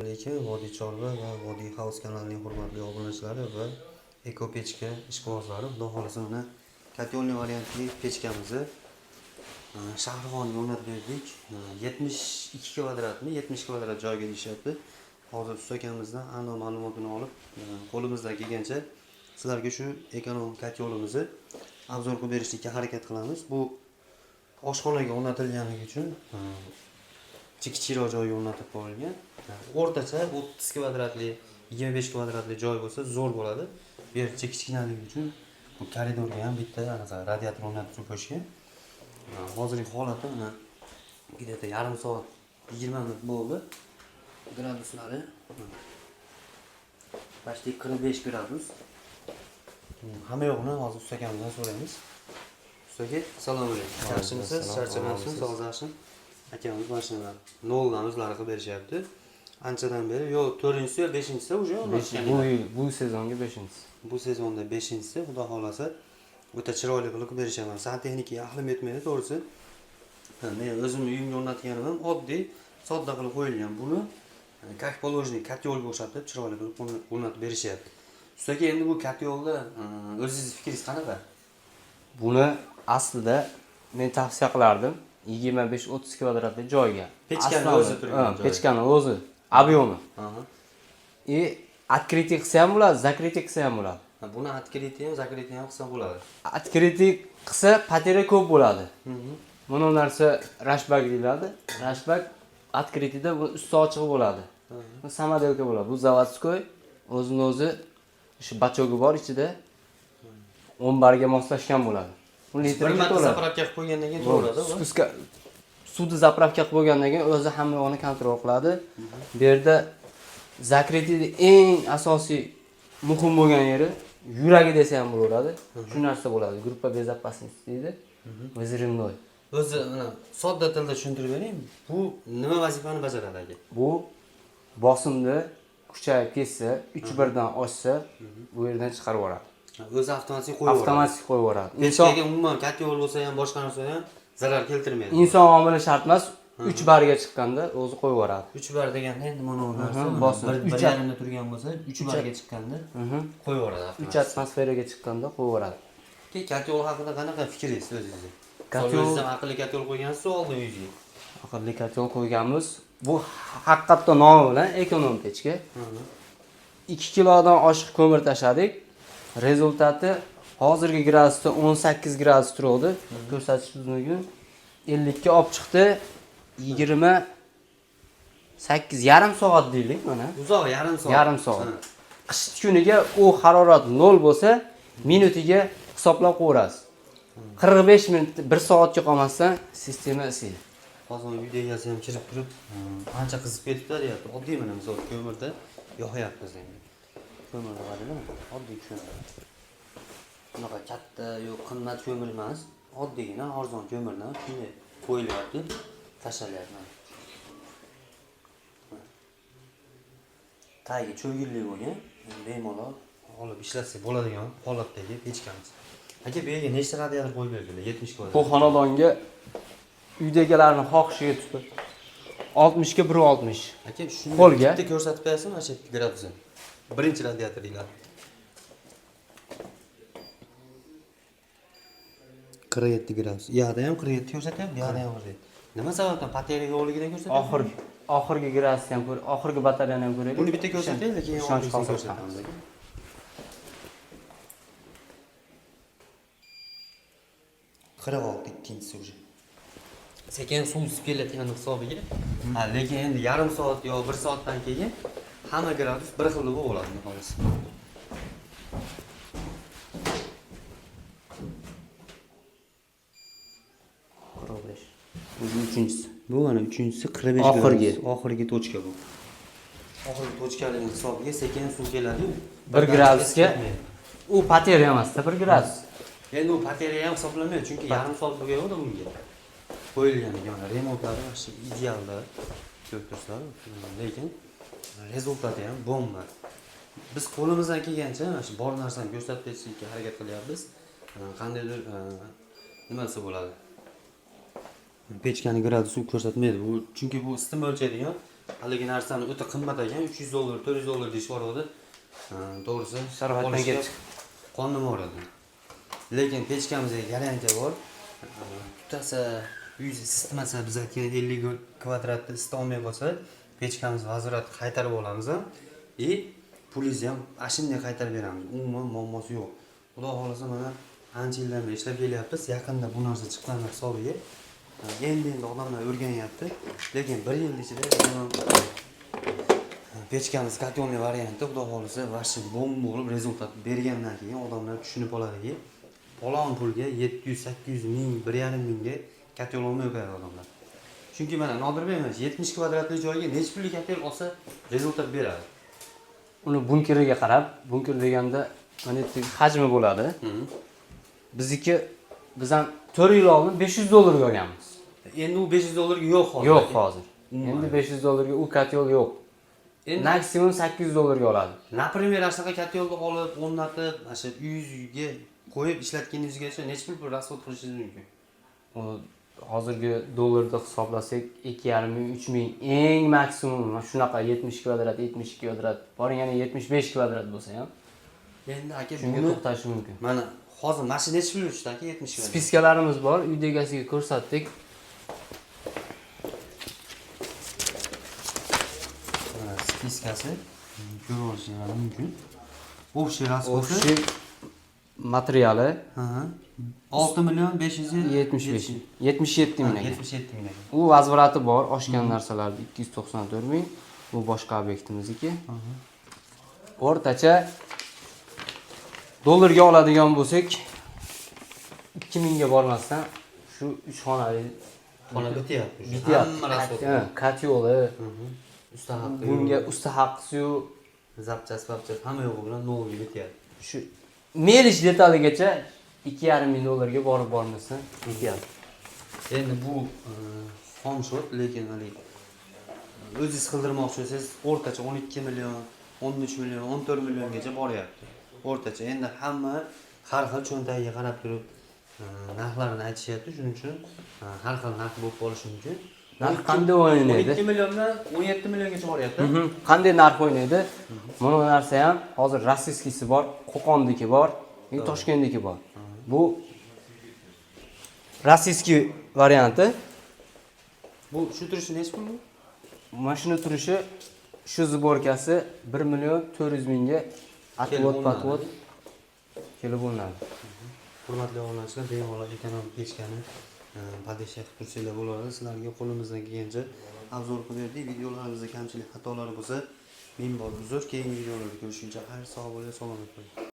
Assalomu Vodiy Chorva va Vodiy House kanalining hurmatli obunachilari va Eko pechka ishqibozlari. Xudo xolasa mana katyolniy variantli pechkamizni Shahrixonga o'rnatib berdik. 72 kvadratmi, 70 kvadrat joyga deyishyapti. Hozir usta akamizdan aniq ma'lumotini olib, qo'limizdan kelgancha sizlarga shu ekonom katyolimizni obzor qilib berishga harakat qilamiz. Bu oshxonaga o'rnatilganligi uchun kichikroq joyga o'rnatib qo'yilgan. O'rtacha 30 kvadratli, 25 kvadratli joy bo'lsa zo'r bo'ladi. Bu yer kichkinaligi uchun bu koridorga ham bitta radiator o'rnatib qo'yishgan. Hozirgi holati mana где-то yarim soat 20 minut bo'ldi. Graduslari почти 45 gradus. Hamma yo'qni hozir usta akamizdan so'raymiz. Ustaga assalomu alaykum. Yaxshimisiz? Charchamayapsiz? Sog'lashing. Akamiz mashinalar noldan o'zlari qilib berishyapti. Anchadan beri yo 4-chi, 5-chisi уже bu sezonga 5-chisi. Bu sezonda 5-chisi, xudo xolasa o'ta chiroyli qilib berishaman. Santexnikaga ahlim yetmaydi, to'g'risi. Men o'zim uyimga o'rnatganim ham oddiy, sodda qilib qo'yilgan. Buni как положено katyolga o'xshatib chiroyli qilib o'rnatib berishyapti. Ustaga endi bu katyolda o'zingiz fikringiz qanaqa? Buni aslida men tavsiya qilardim 25-30 kvadratli joyga. Pechkani o'zi turgan joy. Pechkani o'zi, ob'yomi. Открытый qilsa ham bo'ladi, закрытый qilsa ham bo'ladi. Buni открытый ham, закрытый ham qilsa bo'ladi. Открытый qilsa patera ko'p bo'ladi. Mana bu narsa rashbag deyiladi. Rashbag открытыйda bu usti ochiq bo'ladi. Bu samodelka bo'ladi. Bu заводской o'zini-o'zi shu bachogi bor ichida 10 barga moslashgan bo'ladi. Bir marta zapravka qilib qo'ygandan keyin to'g'radi. Suvni zapravka qilib bo'lgandan keyin o'zi hamma yo'qni kontrol qiladi. Bu yerda закрытыйda eng asosiy muhim bo'lgan yeri yuragi desa ham bo'laveradi. Shu narsa bo'ladi. Gruppa безопасности deydi. Взрывной. O'zi mana sodda tilda tushuntirib bering. Bu nima vazifani bajaradi aka? Bu bosimni kuchayib ketsa, 3 dan oshsa, bu yerdan chiqarib yuboradi. O'zi avtomatik qo'yib yuboradi. Avtomatik qo'yib yuboradi. Pechkaga umuman katyol bo'lsa ham, boshqa narsa ham zarar keltirmaydi. Inson omili shart emas, 3 barga chiqqanda o'zi qo'yib yuboradi. 3 bar deganda endi mana bu narsa bosim 1.5 turgan bo'lsa, 3 barga chiqqanda qo'yib yuboradi. 3 atmosferaga chiqqanda qo'yib yuboradi. Katyol haqida qanaqa fikringiz o'zingizga? Katyol ham aqlli katyol qo'ygansiz oldin uyingizga. Aqlli katyol qo'yganmiz. Bu haqiqatda nomi bilan ekonom pechka. 2 kilodan oshiq ko'mir tashadik. Rezultati hozirgi gradusda 18 gradus turadi. Ko'rsatish mumkin. 50 ga olib chiqdi. 28 yarim soat deylik mana. Uzoq yarim soat. Yarim soat. Qish kuniga u harorat 0 bo'lsa, minutiga hisoblab qo'yasiz. 45 minut 1 soatga qolmasdan sistema isiydi. Hozir uyda egasi ham kirib turib, ancha qizib ketibdi deyapti. Oddiy mana misol ko'mirda yoqyapmiz endi. Ko'mirda qaranglar, oddiy ko'mir. Bunaqa katta, yo'q qimmat ko'mir emas, oddiygina arzon ko'mirdan shunday qo'yilyapti, tashlalyapti. Tagi cho'gilli bo'lgan, bemalol olib ishlatsa bo'ladigan holatdagi pechkamiz. Aka, bu yerga nechta radiator qo'yib berdilar? 70 kvadrat. Bu xonadonga uydagilarning xohishiga tutib 60 ga 160. Aka, shuni qo'lga bitta ko'rsatib berasizmi, mana shu gradusni? Birinchi radiator deyiladi. 47 gradus. Yoqda ham 47 ko'rsatyapti, yoqda ham 47. Nima sababdan batarya yo'qligidan ko'rsatyapti? Oxirgi gradusni ham ko'ring, oxirgi batareyani ham ko'raylik. Buni bitta ko'rsataylik, keyin oxirgisini ko'rsatamiz. Qirq olti ikkinchisi уже. Sekin suv isib kelayotgan hisobiga. Lekin endi yarim soat yo 1 soatdan keyin hamma gradus bir xil bo'ladi nihoyasi. Bu uchinchisi. Bu mana uchinchisi 45 gradus. Oxirgi tochka bu. Oxirgi tochkaning hisobiga sekin suv keladi-yu. 1 gradusga u bateriya emas-da 1 gradus. Endi u bateriya ham hisoblanmaydi, chunki yarim soat bo'lgan-da bunga. Qo'yilgan mana remontlari yaxshi idealda ko'rib turibsizlar, lekin rezultati ham bomba. Biz qo'limizdan kelgancha mana shu bor narsani ko'rsatib berishga harakat qilyapmiz. Qandaydir nimasi bo'ladi. Pechkani gradusi ko'rsatmaydi. Bu chunki bu isitma o'lchaydigan haligi narsani o'ta qimmat ekan, 300 dollar, 400 dollar deyishvoradi. To'g'risi, Sharofatdan olishga ketib. qonim o'radi. Lekin pechkamizga garantiya bor. Tutasa, uyingiz isitmasa, bizga 50 kvadratni isita olmay qolsa, pechkamiz vazoratni qaytarib olamiz ham. Pulingizni ham ashunday qaytarib beramiz. Umuman muammosi yo'q. Xudo xolasa mana ancha yildan beri ishlab kelyapmiz. Yaqinda bu narsa chiqqan hisobiga endi odamlar o'rganyapti. Lekin 1 yil ichida pechkamiz katyonli varianti xudo xolasa vashi bomba bo'lib rezultat bergandan keyin odamlar tushunib oladiki, palon pulga 700-800 ming, 1,5 mingga katyon olmay qo'yadi odamlar. Chunki mana Nodirbek 70 kvadratli joyga necha pullik katyon olsa rezultat beradi. Uni bunkeriga qarab, bunker deganda mana bu hajmi bo'ladi. Biz ham 4 yil oldin 500 dollarga olganmiz. Endi u 500 dollarga yo'q hozir. Yo'q hozir. Endi 500 dollarga u katyol yo'q. Maksimum 800 dollarga oladi. Например, shunaqa katyolni olib, o'rnatib, o'sha uyingizga qo'yib ishlatganingizgacha necha pul rasxod qilishingiz mumkin? U hozirgi dollarda hisoblasak 2,5 ming, 3 ming eng maksimum shunaqa 70 kvadrat, 72 kvadrat, boringani 75 kvadrat bo'lsa ham. Endi aka Shunga to'xtashi mumkin. Mana hozir mashina necha pul yurishdi aka 70 kvadrat? Spiskalarimiz bor, uy egasiga ko'rsatdik. Spiskasi ko'rib olishingiz mumkin. Общий расход Общий materiali 6 million 575 77 ming. 77 ming. U vazvorati bor, oshgan narsalar 294 ming. Bu boshqa obyektimizniki. O'rtacha dollarga oladigan bo'lsak 2000 ga bormasdan shu 3 xonali xona bityapti. Hamma rasxod. Katyoli, ustahaqqi. bunga ustahaqqisi zapchas, hamma yo'g'i bilan novi bityapti. shu melish detaligacha 2,5 ming dollarga borib bormasdan bityapti. Endi bu xom shot, lekin haligi o'zingiz qildirmoqchi bo'lsangiz, o'rtacha 12 million, 13 million, 14 milliongacha boryapti. O'rtacha. Endi hamma har xil cho'ntagiga qarab turib narxlarini aytishyapti. Shuning uchun har xil narx bo'lib qolishi mumkin. Narx qanday o'ynaydi? 12 milliondan 17 milliongacha boryapti. Qanday narx o'ynaydi? Mana bu narsa ham hozir rossiyskisi bor, Qo'qondagi bor, Toshkentdagi bor. Bu rossiyskiy varianti. Bu shu turishi necha pul bu? Mashina turishi shu zborkasi 1 million 400 mingga atvot kelib o'ynadi. Hurmatli obunachilar, bemalol ekonomik pechkani podesha qilib tursanglar bo'ladi. Sizlarga qo'limizdan kelgancha obzor qilib berdik. Videolarimizda kamchilik, xatolari bo'lsa, ming bor uzr. Keyingi videolarda ko'rishguncha xayr, sog' bo'ling, salomat bo'ling.